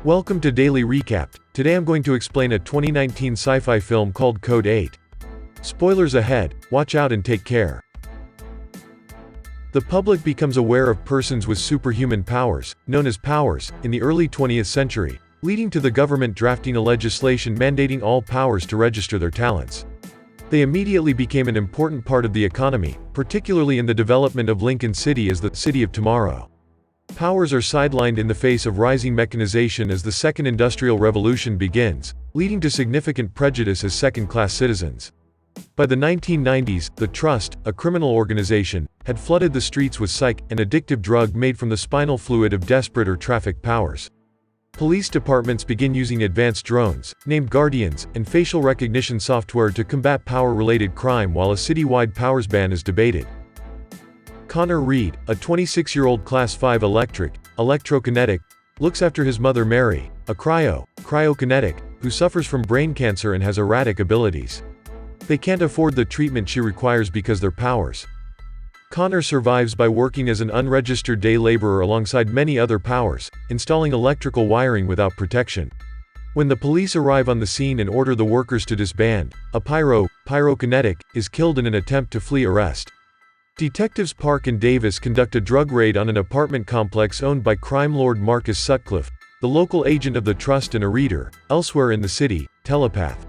Welcome to Daily Recap. Today I'm going to explain a 2019 sci-fi film called Code 8. Spoilers ahead, watch out and take care. The public becomes aware of persons with superhuman powers, known as powers, in the early 20th century, leading to the government drafting a legislation mandating all powers to register their talents. They immediately became an important part of the economy, particularly in the development of Lincoln City as the city of tomorrow. Powers are sidelined in the face of rising mechanization as the Second Industrial Revolution begins, leading to significant prejudice as second-class citizens. By the 1990s, the Trust, a criminal organization, had flooded the streets with psych, an addictive drug made from the spinal fluid of desperate or trafficked powers. Police departments begin using advanced drones, named Guardians, and facial recognition software to combat power-related crime while a citywide powers ban is debated. Connor Reed, a 26-year-old Class 5 electrokinetic, looks after his mother Mary, a cryokinetic, who suffers from brain cancer and has erratic abilities. They can't afford the treatment she requires because their powers. Connor survives by working as an unregistered day laborer alongside many other powers, installing electrical wiring without protection. When the police arrive on the scene and order the workers to disband, a pyrokinetic, is killed in an attempt to flee arrest. Detectives Park and Davis conduct a drug raid on an apartment complex owned by crime lord Marcus Sutcliffe, the local agent of the Trust and a reader, elsewhere in the city, telepath.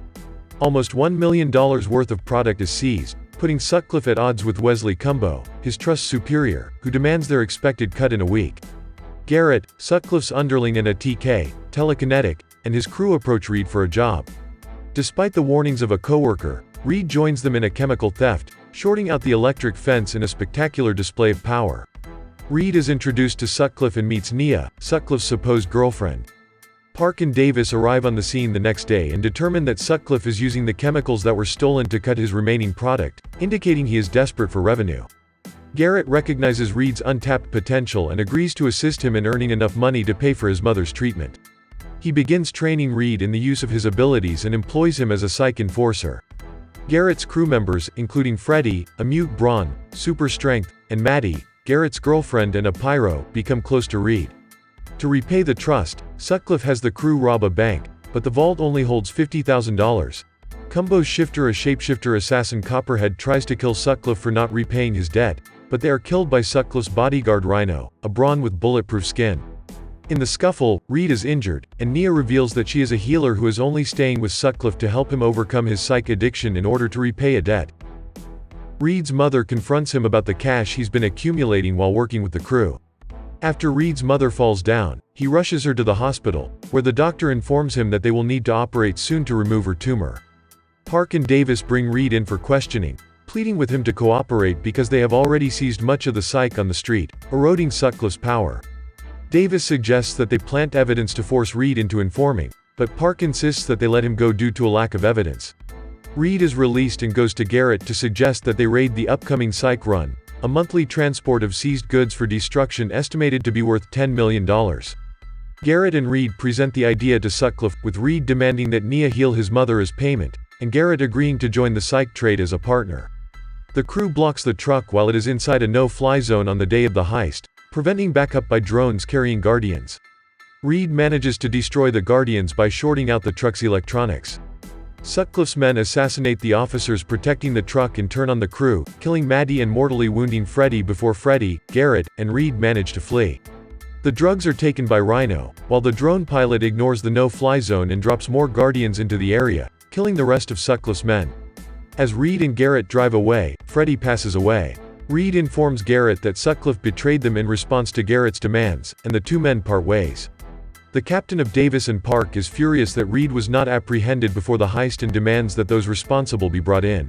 Almost $1 million worth of product is seized, putting Sutcliffe at odds with Wesley Cumbo, his Trust superior, who demands their expected cut in a week. Garrett, Sutcliffe's underling and a telekinetic, and his crew approach Reed for a job. Despite the warnings of a coworker, Reed joins them in a chemical theft, shorting out the electric fence in a spectacular display of power. Reed is introduced to Sutcliffe and meets Nia, Sutcliffe's supposed girlfriend. Park and Davis arrive on the scene the next day and determine that Sutcliffe is using the chemicals that were stolen to cut his remaining product, indicating he is desperate for revenue. Garrett recognizes Reed's untapped potential and agrees to assist him in earning enough money to pay for his mother's treatment. He begins training Reed in the use of his abilities and employs him as a psych enforcer. Garrett's crew members, including Freddie, a mute brawn, super strength, and Maddie, Garrett's girlfriend and a pyro, become close to Reed. To repay the trust, Sutcliffe has the crew rob a bank, but the vault only holds $50,000. Cumbo's shifter, a shapeshifter assassin Copperhead, tries to kill Sutcliffe for not repaying his debt, but they are killed by Sutcliffe's bodyguard Rhino, a brawn with bulletproof skin. In the scuffle, Reed is injured, and Nia reveals that she is a healer who is only staying with Sutcliffe to help him overcome his psych addiction in order to repay a debt. Reed's mother confronts him about the cash he's been accumulating while working with the crew. After Reed's mother falls down, he rushes her to the hospital, where the doctor informs him that they will need to operate soon to remove her tumor. Park and Davis bring Reed in for questioning, pleading with him to cooperate because they have already seized much of the psych on the street, eroding Sutcliffe's power. Davis suggests that they plant evidence to force Reed into informing, but Park insists that they let him go due to a lack of evidence. Reed is released and goes to Garrett to suggest that they raid the upcoming psych run, a monthly transport of seized goods for destruction estimated to be worth $10 million. Garrett and Reed present the idea to Sutcliffe, with Reed demanding that Nia heal his mother as payment, and Garrett agreeing to join the psych trade as a partner. The crew blocks the truck while it is inside a no-fly zone on the day of the heist, preventing backup by drones carrying Guardians. Reed manages to destroy the Guardians by shorting out the truck's electronics. Sutcliffe's men assassinate the officers protecting the truck and turn on the crew, killing Maddie and mortally wounding Freddie before Freddie, Garrett, and Reed manage to flee. The drugs are taken by Rhino, while the drone pilot ignores the no-fly zone and drops more Guardians into the area, killing the rest of Sutcliffe's men. As Reed and Garrett drive away, Freddie passes away. Reed informs Garrett that Sutcliffe betrayed them in response to Garrett's demands, and the two men part ways. The captain of Davis and Park is furious that Reed was not apprehended before the heist and demands that those responsible be brought in.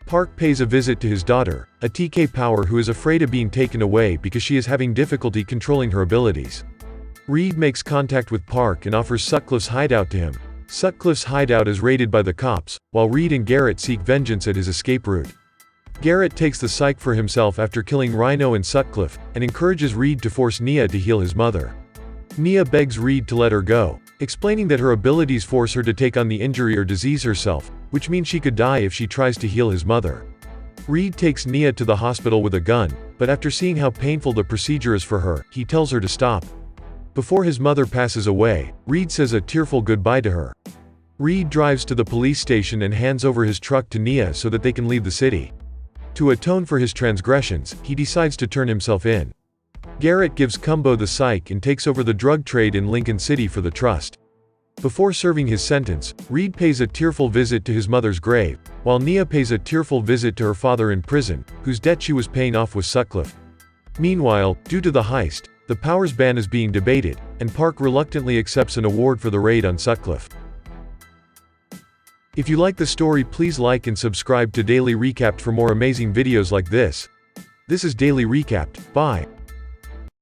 Park pays a visit to his daughter, a TK power who is afraid of being taken away because she is having difficulty controlling her abilities. Reed makes contact with Park and offers Sutcliffe's hideout to him. Sutcliffe's hideout is raided by the cops, while Reed and Garrett seek vengeance at his escape route. Garrett takes the psych for himself after killing Rhino and Sutcliffe, and encourages Reed to force Nia to heal his mother. Nia begs Reed to let her go, explaining that her abilities force her to take on the injury or disease herself, which means she could die if she tries to heal his mother. Reed takes Nia to the hospital with a gun, but after seeing how painful the procedure is for her, he tells her to stop. Before his mother passes away, Reed says a tearful goodbye to her. Reed drives to the police station and hands over his truck to Nia so that they can leave the city. To atone for his transgressions, he decides to turn himself in. Garrett gives Cumbo the psych and takes over the drug trade in Lincoln City for the trust. Before serving his sentence, Reed pays a tearful visit to his mother's grave, while Nia pays a tearful visit to her father in prison, whose debt she was paying off with Sutcliffe. Meanwhile, due to the heist, the powers ban is being debated, and Park reluctantly accepts an award for the raid on Sutcliffe. If you like the story, please like and subscribe to Daily Recapped for more amazing videos like this. This is Daily Recapped. Bye.